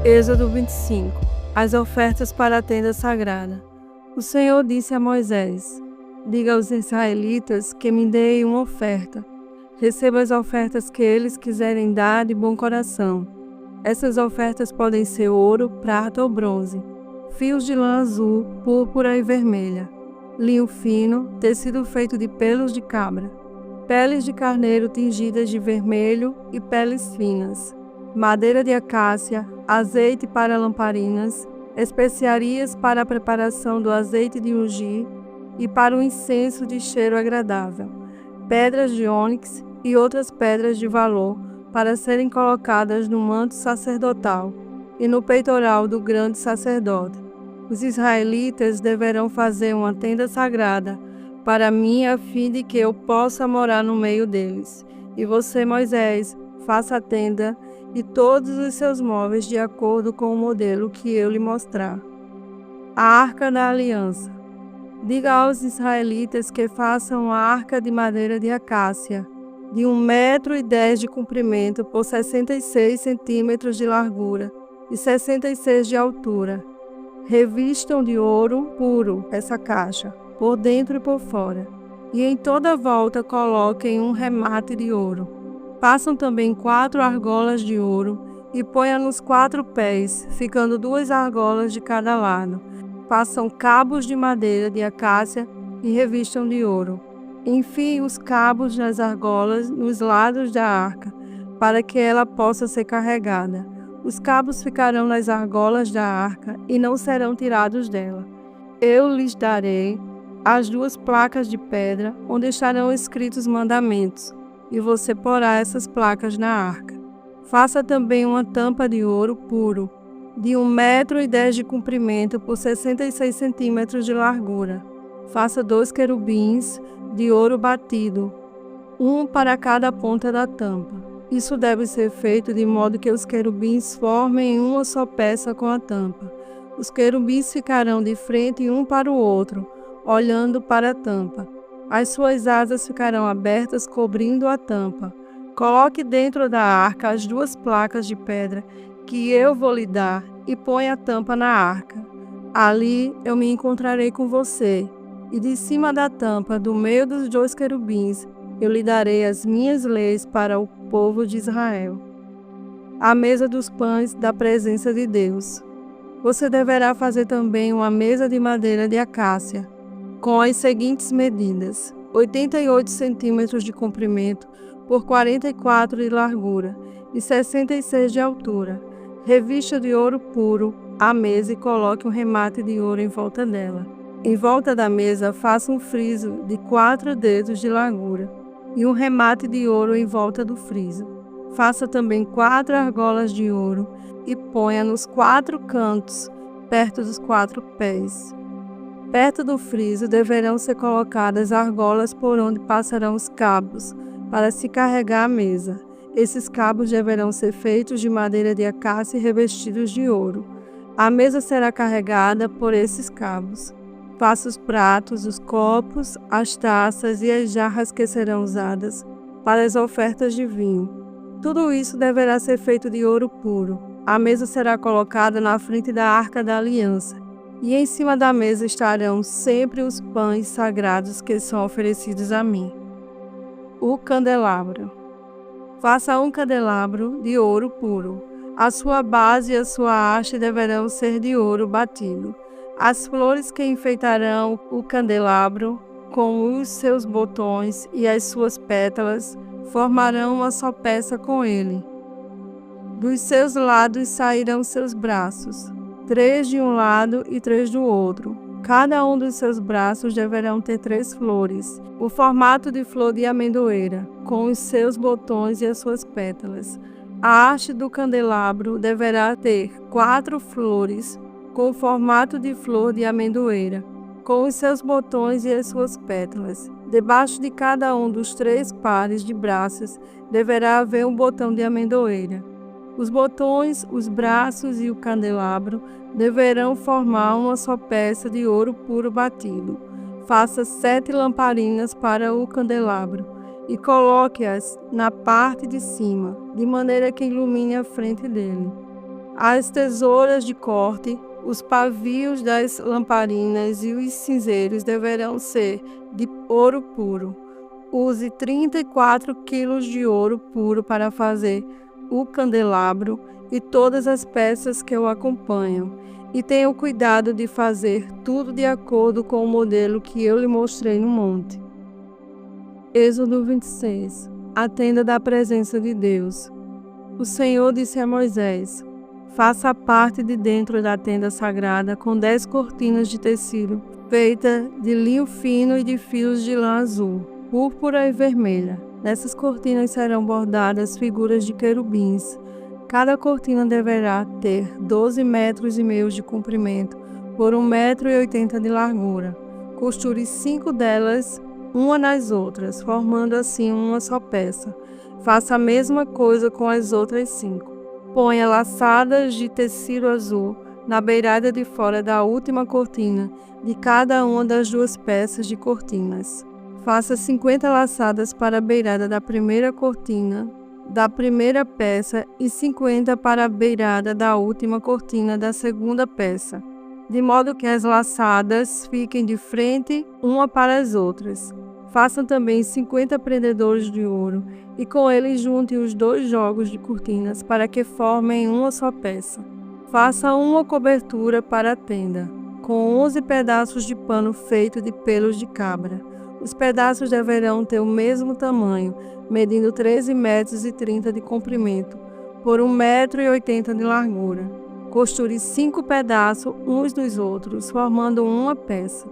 Êxodo 25. As ofertas para a tenda sagrada. O Senhor disse a Moisés: diga aos israelitas que me deem uma oferta. Receba as ofertas que eles quiserem dar de bom coração. Essas ofertas podem ser ouro, prata ou bronze, fios de lã azul, púrpura e vermelha, linho fino, tecido feito de pelos de cabra, peles de carneiro tingidas de vermelho e peles finas, madeira de acácia, azeite para lamparinas, especiarias para a preparação do azeite de ungir e para o incenso de cheiro agradável, pedras de ônix e outras pedras de valor para serem colocadas no manto sacerdotal e no peitoral do grande sacerdote. Os israelitas deverão fazer uma tenda sagrada para mim, a fim de que eu possa morar no meio deles. E você, Moisés, faça a tenda e todos os seus móveis de acordo com o modelo que eu lhe mostrar. A Arca da Aliança. Diga aos israelitas que façam a arca de madeira de acácia, de 1,10 m de comprimento por 66 centímetros de largura e 66 de altura. Revistam de ouro puro essa caixa, por dentro e por fora, e em toda a volta coloquem um remate de ouro. Façam também 4 argolas de ouro e ponham nos 4 pés, ficando 2 argolas de cada lado. Façam cabos de madeira de acácia e revistam de ouro. Enfiem os cabos nas argolas nos lados da arca, para que ela possa ser carregada. Os cabos ficarão nas argolas da arca e não serão tirados dela. Eu lhes darei as 2 placas de pedra, onde estarão escritos os mandamentos, e você porá essas placas na arca. Faça também uma tampa de ouro puro, de 1,10 m de comprimento por 66 centímetros de largura. Faça 2 querubins de ouro batido, um para cada ponta da tampa. Isso deve ser feito de modo que os querubins formem uma só peça com a tampa. Os querubins ficarão de frente um para o outro, olhando para a tampa. As suas asas ficarão abertas, cobrindo a tampa. Coloque dentro da arca as 2 placas de pedra que eu vou lhe dar e ponha a tampa na arca. Ali eu me encontrarei com você, e de cima da tampa, do meio dos 2 querubins, eu lhe darei as minhas leis para o povo de Israel. A mesa dos pães da presença de Deus. Você deverá fazer também uma mesa de madeira de acácia, com as seguintes medidas: 88 centímetros de comprimento por 44 de largura e 66 de altura. Revista de ouro puro a mesa e coloque um remate de ouro em volta dela. Em volta da mesa, faça um friso de 4 dedos de largura e um remate de ouro em volta do friso. Faça também 4 argolas de ouro e ponha nos 4 cantos, perto dos 4 pés. Perto do friso deverão ser colocadas argolas por onde passarão os cabos, para se carregar a mesa. Esses cabos deverão ser feitos de madeira de acácia e revestidos de ouro. A mesa será carregada por esses cabos. Faça os pratos, os copos, as taças e as jarras que serão usadas para as ofertas de vinho. Tudo isso deverá ser feito de ouro puro. A mesa será colocada na frente da Arca da Aliança, e em cima da mesa estarão sempre os pães sagrados que são oferecidos a mim. O candelabro. Faça um candelabro de ouro puro. A sua base e a sua haste deverão ser de ouro batido. As flores que enfeitarão o candelabro, com os seus botões e as suas pétalas, formarão uma só peça com ele. Dos seus lados sairão seus braços, 3 de um lado e 3 do outro. Cada um dos seus braços deverão ter 3 flores, o formato de flor de amendoeira, com os seus botões e as suas pétalas. A haste do candelabro deverá ter 4 flores, com o formato de flor de amendoeira, com os seus botões e as suas pétalas. Debaixo de cada um dos 3 pares de braços deverá haver um botão de amendoeira. Os botões, os braços e o candelabro deverão formar uma só peça de ouro puro batido. Faça 7 lamparinas para o candelabro e coloque-as na parte de cima, de maneira que ilumine a frente dele. As tesouras de corte, os pavios das lamparinas e os cinzeiros deverão ser de ouro puro. Use 34 quilos de ouro puro para fazer o candelabro e todas as peças que o acompanham. E tenha o cuidado de fazer tudo de acordo com o modelo que eu lhe mostrei no monte. Êxodo 26. A tenda da presença de Deus. O Senhor disse a Moisés: faça a parte de dentro da tenda sagrada com 10 cortinas de tecido, feita de linho fino e de fios de lã azul, púrpura e vermelha. Nessas cortinas serão bordadas figuras de querubins. Cada cortina deverá ter 12,5 metros de comprimento por 1,80 metro de largura. Costure 5 delas uma nas outras, formando assim uma só peça. Faça a mesma coisa com as outras 5. Ponha laçadas de tecido azul na beirada de fora da última cortina de cada uma das 2 peças de cortinas. Faça 50 laçadas para a beirada da primeira cortina da primeira peça e 50 para a beirada da última cortina da segunda peça, de modo que as laçadas fiquem de frente uma para as outras. Faça também 50 prendedores de ouro e com eles junte os 2 jogos de cortinas para que formem uma só peça. Faça uma cobertura para a tenda, com 11 pedaços de pano feito de pelos de cabra. Os pedaços deverão ter o mesmo tamanho, medindo 13,30 metros de comprimento, por 1,80 metro de largura. Costure 5 pedaços uns dos outros, formando uma peça,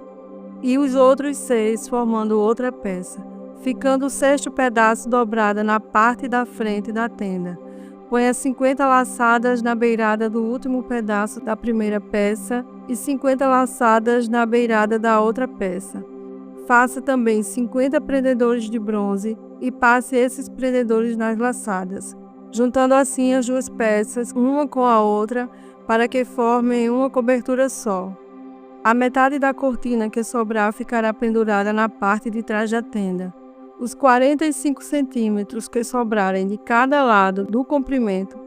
e os outros 6 formando outra peça, ficando o 6º pedaço dobrado na parte da frente da tenda. Ponha 50 laçadas na beirada do último pedaço da primeira peça e 50 laçadas na beirada da outra peça. Faça também 50 prendedores de bronze e passe esses prendedores nas laçadas, juntando assim as 2 peças, uma com a outra, para que formem uma cobertura só. A metade da cortina que sobrar ficará pendurada na parte de trás da tenda. Os 45 centímetros que sobrarem de cada lado do comprimento,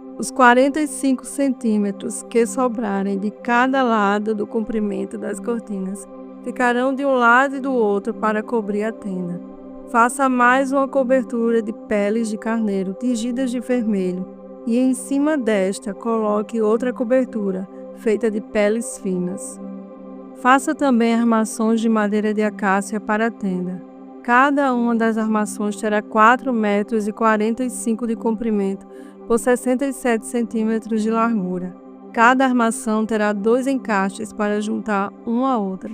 das cortinas, ficarão de um lado e do outro para cobrir a tenda. Faça mais uma cobertura de peles de carneiro tingidas de vermelho e em cima desta coloque outra cobertura feita de peles finas. Faça também armações de madeira de acácia para a tenda. Cada uma das armações terá 4,45 metros de comprimento por 67 centímetros de largura. Cada armação terá 2 encaixes para juntar uma à outra.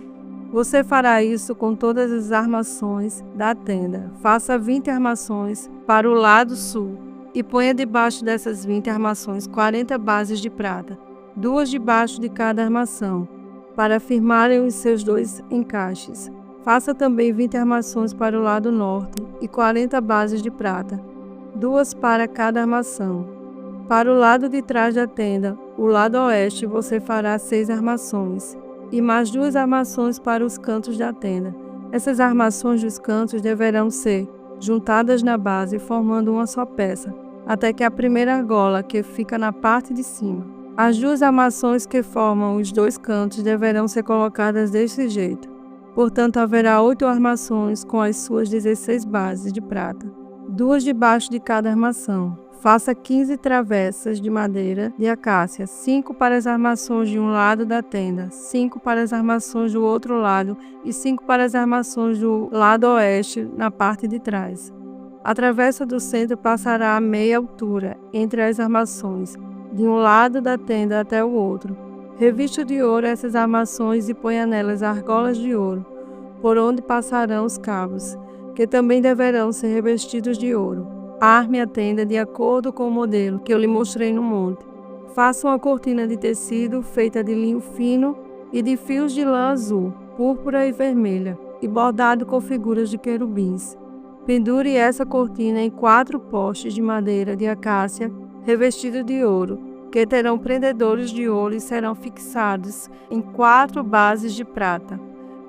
Você fará isso com todas as armações da tenda. Faça 20 armações para o lado sul e ponha debaixo dessas 20 armações 40 bases de prata, 2 debaixo de cada armação, para firmarem os seus 2 encaixes. Faça também 20 armações para o lado norte e 40 bases de prata, 2 para cada armação. Para o lado de trás da tenda, o lado oeste, você fará 6 armações e mais 2 armações para os cantos da tenda. Essas armações dos cantos deverão ser juntadas na base, formando uma só peça, até que a primeira argola, que fica na parte de cima. As 2 armações que formam os 2 cantos deverão ser colocadas deste jeito. Portanto, haverá 8 armações com as suas 16 bases de prata, 2 debaixo de cada armação. Faça 15 travessas de madeira de acácia, 5 para as armações de um lado da tenda, 5 para as armações do outro lado e 5 para as armações do lado oeste na parte de trás. A travessa do centro passará a meia altura entre as armações, de um lado da tenda até o outro. Revista de ouro essas armações e ponha nelas argolas de ouro, por onde passarão os cabos, que também deverão ser revestidos de ouro. Arme a tenda de acordo com o modelo que eu lhe mostrei no monte. Faça uma cortina de tecido feita de linho fino e de fios de lã azul, púrpura e vermelha, e bordado com figuras de querubins. Pendure essa cortina em 4 postes de madeira de acácia revestidos de ouro, que terão prendedores de ouro e serão fixados em 4 bases de prata.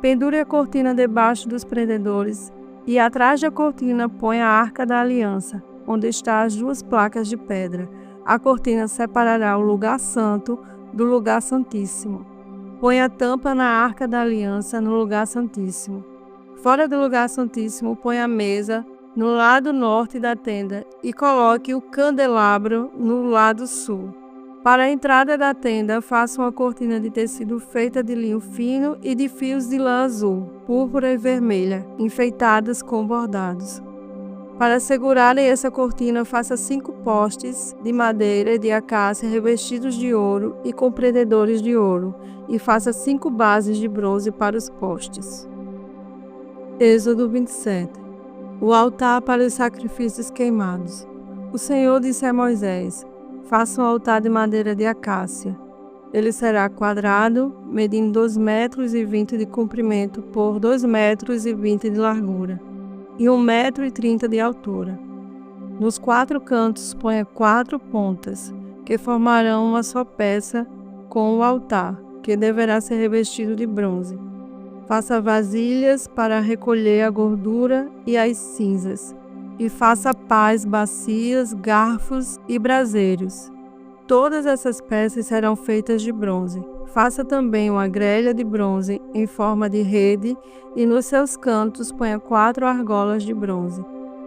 Pendure a cortina debaixo dos prendedores e atrás da cortina põe a Arca da Aliança, onde estão as 2 placas de pedra. A cortina separará o lugar santo do lugar santíssimo. Põe a tampa na arca da aliança no lugar santíssimo. Fora do lugar santíssimo, põe a mesa no lado norte da tenda e coloque o candelabro no lado sul. Para a entrada da tenda, faça uma cortina de tecido feita de linho fino e de fios de lã azul, púrpura e vermelha, enfeitadas com bordados. Para segurarem essa cortina, faça 5 postes de madeira de acácia revestidos de ouro e com prendedores de ouro, e faça 5 bases de bronze para os postes. Êxodo 27. O altar para os sacrifícios queimados. O Senhor disse a Moisés: faça um altar de madeira de acácia. Ele será quadrado, medindo 2,20 metros de comprimento por 2,20 metros de largura, e 1,30 metro de altura. Nos 4 cantos ponha 4 pontas, que formarão uma só peça com o altar, que deverá ser revestido de bronze. Faça vasilhas para recolher a gordura e as cinzas, e faça pás, bacias, garfos e braseiros. Todas essas peças serão feitas de bronze. Faça também uma grelha de bronze em forma de rede e nos seus cantos ponha 4 argolas de bronze.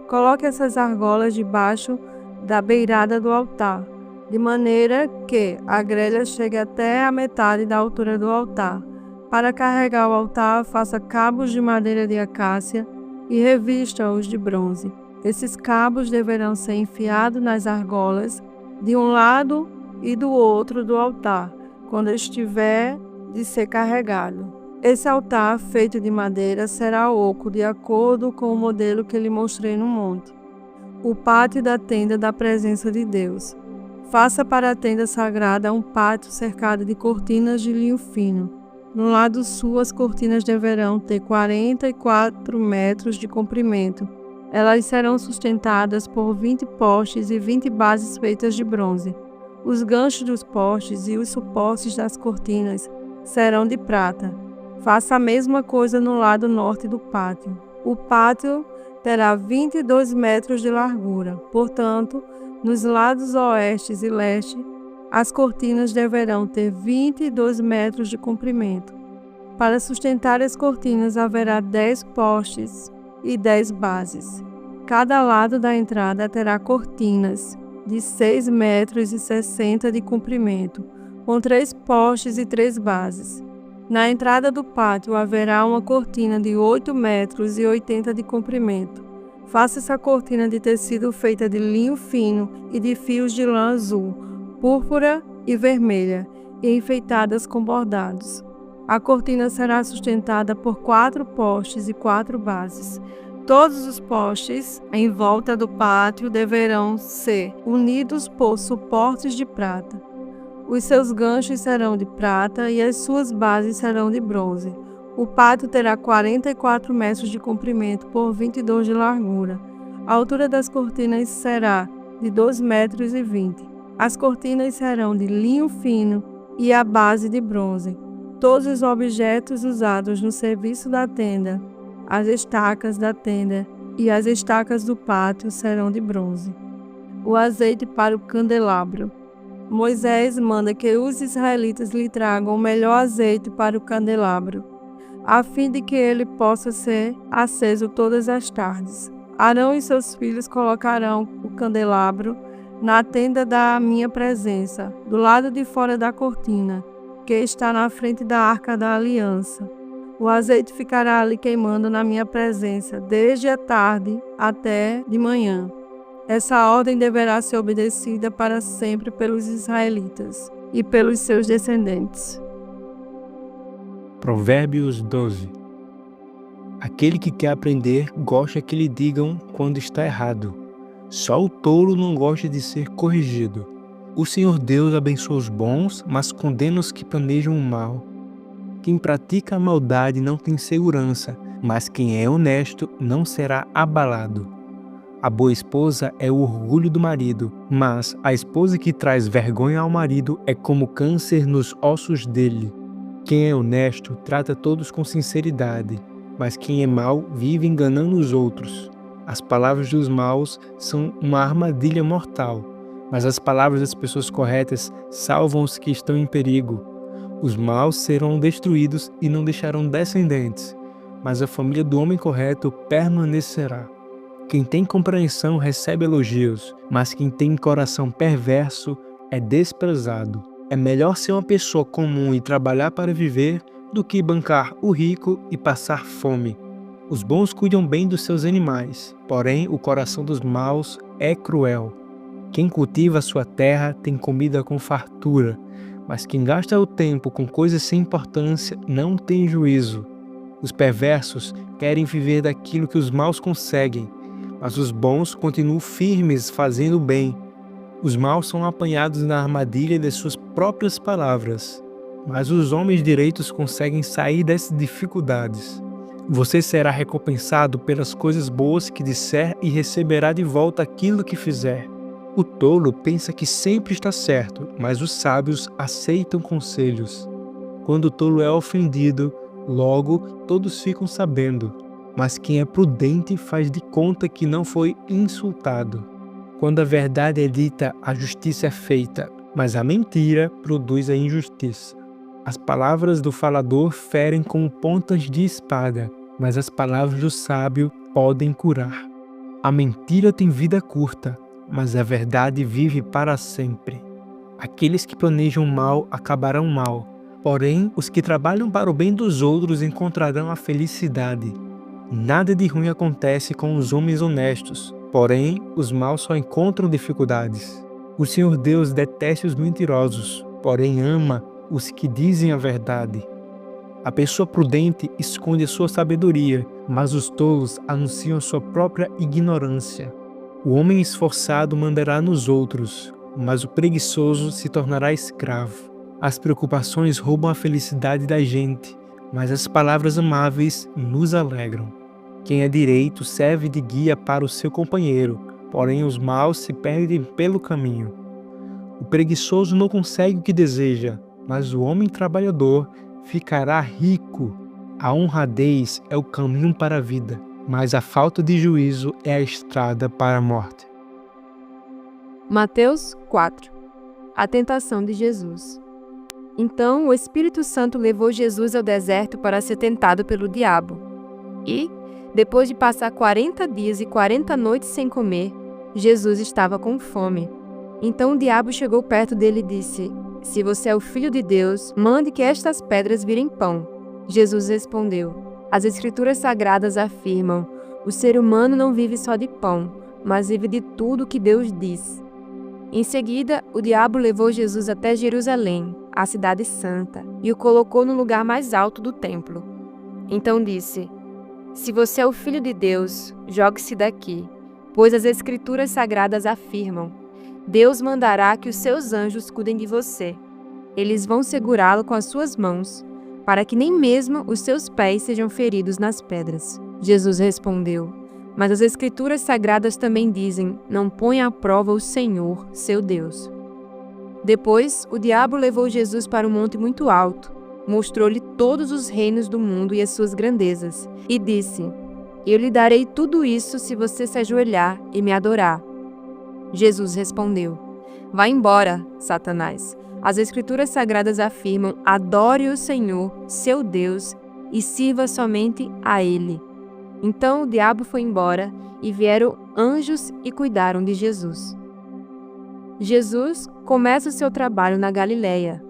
Coloque essas argolas debaixo da beirada do altar, de maneira que a grelha chegue até a metade da altura do altar. Para carregar o altar, faça cabos de madeira de acácia e revista-os de bronze. Esses cabos deverão ser enfiados nas argolas de um lado e do outro do altar, quando estiver de ser carregado. Esse altar, feito de madeira, será oco, de acordo com o modelo que lhe mostrei no monte. O pátio da tenda da presença de Deus. Faça para a tenda sagrada um pátio cercado de cortinas de linho fino. No lado sul, as cortinas deverão ter 44 metros de comprimento. Elas serão sustentadas por 20 postes e 20 bases feitas de bronze. Os ganchos dos postes e os suportes das cortinas serão de prata. Faça a mesma coisa no lado norte do pátio. O pátio terá 22 metros de largura. Portanto, nos lados oeste e leste, as cortinas deverão ter 22 metros de comprimento. Para sustentar as cortinas, haverá 10 postes e 10 bases. Cada lado da entrada terá cortinas de 6,60 metros de comprimento, com 3 postes e 3 bases. Na entrada do pátio haverá uma cortina de 8,80 metros de comprimento. Faça essa cortina de tecido feita de linho fino e de fios de lã azul, púrpura e vermelha, e enfeitadas com bordados. A cortina será sustentada por 4 postes e 4 bases. Todos os postes em volta do pátio deverão ser unidos por suportes de prata. Os seus ganchos serão de prata e as suas bases serão de bronze. O pátio terá 44 metros de comprimento por 22 de largura. A altura das cortinas será de 2,20 metros. As cortinas serão de linho fino e a base de bronze. Todos os objetos usados no serviço da tenda, as estacas da tenda e as estacas do pátio serão de bronze. O azeite para o candelabro. Moisés manda que os israelitas lhe tragam o melhor azeite para o candelabro, a fim de que ele possa ser aceso todas as tardes. Arão e seus filhos colocarão o candelabro na tenda da minha presença, do lado de fora da cortina, que está na frente da arca da aliança. O azeite ficará ali queimando na minha presença, desde a tarde até de manhã. Essa ordem deverá ser obedecida para sempre pelos israelitas e pelos seus descendentes. Provérbios 12. Aquele que quer aprender gosta que lhe digam quando está errado. Só o tolo não gosta de ser corrigido. O Senhor Deus abençoa os bons, mas condena os que planejam o mal. Quem pratica a maldade não tem segurança, mas quem é honesto não será abalado. A boa esposa é o orgulho do marido, mas a esposa que traz vergonha ao marido é como câncer nos ossos dele. Quem é honesto trata todos com sinceridade, mas quem é mau vive enganando os outros. As palavras dos maus são uma armadilha mortal, Mas as palavras das pessoas corretas salvam os que estão em perigo. Os maus serão destruídos e não deixarão descendentes, mas a família do homem correto permanecerá. Quem tem compreensão recebe elogios, mas quem tem coração perverso é desprezado. É melhor ser uma pessoa comum e trabalhar para viver do que bancar o rico e passar fome. Os bons cuidam bem dos seus animais, porém o coração dos maus é cruel. Quem cultiva a sua terra tem comida com fartura, mas quem gasta o tempo com coisas sem importância não tem juízo. Os perversos querem viver daquilo que os maus conseguem, mas os bons continuam firmes fazendo o bem. Os maus são apanhados na armadilha de suas próprias palavras, mas os homens direitos conseguem sair dessas dificuldades. Você será recompensado pelas coisas boas que disser e receberá de volta aquilo que fizer. O tolo pensa que sempre está certo, mas os sábios aceitam conselhos. Quando o tolo é ofendido, logo todos ficam sabendo, mas quem é prudente faz de conta que não foi insultado. Quando a verdade é dita, a justiça é feita, mas a mentira produz a injustiça. As palavras do falador ferem como pontas de espada, mas as palavras do sábio podem curar. A mentira tem vida curta, mas a verdade vive para sempre. Aqueles que planejam mal acabarão mal, porém os que trabalham para o bem dos outros encontrarão a felicidade. Nada de ruim acontece com os homens honestos, porém os maus só encontram dificuldades. O Senhor Deus detesta os mentirosos, porém ama os que dizem a verdade. A pessoa prudente esconde a sua sabedoria, mas os tolos anunciam sua própria ignorância. O homem esforçado mandará nos outros, mas o preguiçoso se tornará escravo. As preocupações roubam a felicidade da gente, mas as palavras amáveis nos alegram. Quem é direito serve de guia para o seu companheiro, porém os maus se perdem pelo caminho. O preguiçoso não consegue o que deseja, mas o homem trabalhador ficará rico. A honradez é o caminho para a vida, mas a falta de juízo é a estrada para a morte. Mateus 4. A tentação de Jesus. Então o Espírito Santo levou Jesus ao deserto para ser tentado pelo diabo. E, depois de passar 40 dias e 40 noites sem comer, Jesus estava com fome. Então o diabo chegou perto dele e disse: "Se você é o Filho de Deus, mande que estas pedras virem pão." Jesus respondeu: "As Escrituras Sagradas afirmam: o ser humano não vive só de pão, mas vive de tudo que Deus diz." Em seguida, o diabo levou Jesus até Jerusalém, a cidade santa, e o colocou no lugar mais alto do templo. Então disse: "Se você é o Filho de Deus, jogue-se daqui, pois as Escrituras Sagradas afirmam: Deus mandará que os seus anjos cuidem de você. Eles vão segurá-lo com as suas mãos, para que nem mesmo os seus pés sejam feridos nas pedras." Jesus respondeu: "Mas as Escrituras Sagradas também dizem: não ponha à prova o Senhor, seu Deus." Depois, o diabo levou Jesus para um monte muito alto, mostrou-lhe todos os reinos do mundo e as suas grandezas, e disse: "Eu lhe darei tudo isso se você se ajoelhar e me adorar." Jesus respondeu: "Vá embora, Satanás. As Escrituras Sagradas afirmam: adore o Senhor, seu Deus, e sirva somente a Ele." Então o diabo foi embora, e vieram anjos e cuidaram de Jesus. Jesus começa o seu trabalho na Galileia.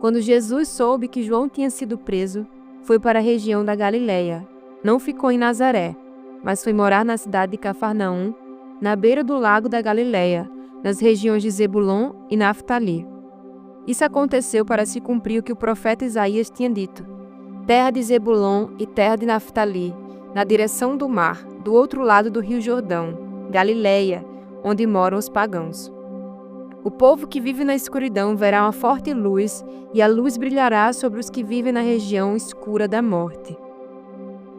Quando Jesus soube que João tinha sido preso, foi para a região da Galileia. Não ficou em Nazaré, mas foi morar na cidade de Cafarnaum, na beira do lago da Galileia, nas regiões de Zebulon e Naftali. Isso aconteceu para se cumprir o que o profeta Isaías tinha dito: terra de Zebulon e terra de Naftali, na direção do mar, do outro lado do rio Jordão, Galileia, onde moram os pagãos. O povo que vive na escuridão verá uma forte luz, e a luz brilhará sobre os que vivem na região escura da morte.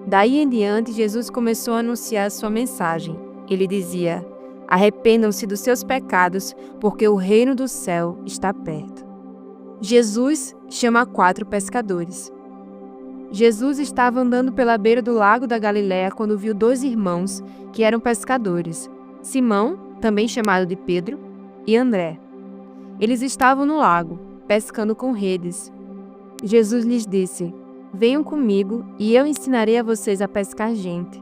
Daí em diante, Jesus começou a anunciar sua mensagem. Ele dizia: arrependam-se dos seus pecados, porque o reino do céu está perto. Jesus chama 4 pescadores. Jesus estava andando pela beira do lago da Galileia quando viu 2 irmãos que eram pescadores: Simão, também chamado de Pedro, e André. Eles estavam no lago, pescando com redes. Jesus lhes disse: "Venham comigo e eu ensinarei a vocês a pescar gente."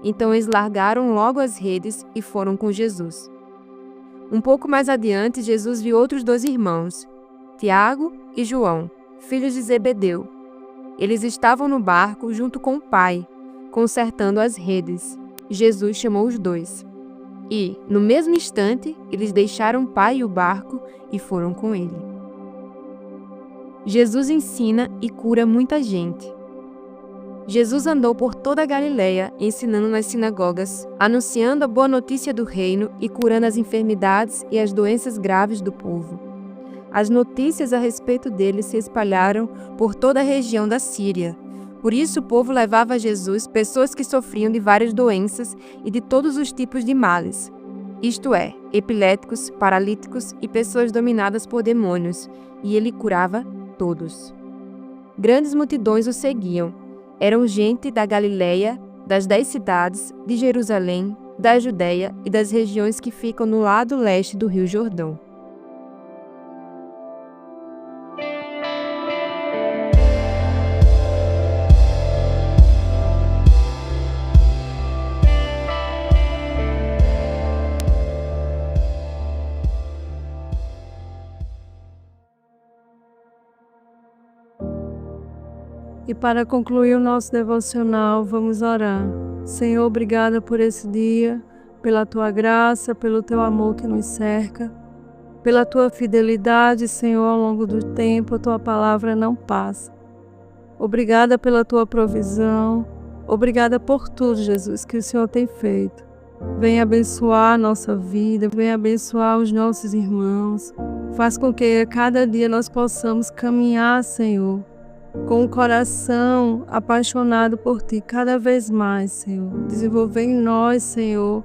Então eles largaram logo as redes e foram com Jesus. Um pouco mais adiante, Jesus viu outros 2 irmãos, Tiago e João, filhos de Zebedeu. Eles estavam no barco junto com o pai, consertando as redes. Jesus chamou os 2. E, no mesmo instante, eles deixaram o pai e o barco e foram com ele. Jesus ensina e cura muita gente. Jesus andou por toda a Galileia, ensinando nas sinagogas, anunciando a boa notícia do reino e curando as enfermidades e as doenças graves do povo. As notícias a respeito dele se espalharam por toda a região da Síria. Por isso o povo levava a Jesus pessoas que sofriam de várias doenças e de todos os tipos de males, isto é, epiléticos, paralíticos e pessoas dominadas por demônios, e ele curava todos. Grandes multidões o seguiam. Eram gente da Galileia, das 10 cidades, de Jerusalém, da Judeia e das regiões que ficam no lado leste do Rio Jordão. E para concluir o nosso devocional, vamos orar. Senhor, obrigada por esse dia, pela tua graça, pelo teu amor que nos cerca, pela tua fidelidade, Senhor, ao longo do tempo, a tua palavra não passa. Obrigada pela tua provisão, obrigada por tudo, Jesus, que o Senhor tem feito. Venha abençoar a nossa vida, venha abençoar os nossos irmãos. Faz com que a cada dia nós possamos caminhar, Senhor, com o coração apaixonado por Ti cada vez mais, Senhor. Desenvolver em nós, Senhor,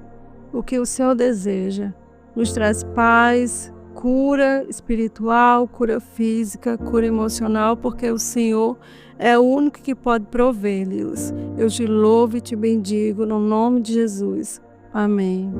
o que o Senhor deseja. Nos traz paz, cura espiritual, cura física, cura emocional, porque o Senhor é o único que pode provê-los. Eu te louvo e te bendigo no nome de Jesus. Amém.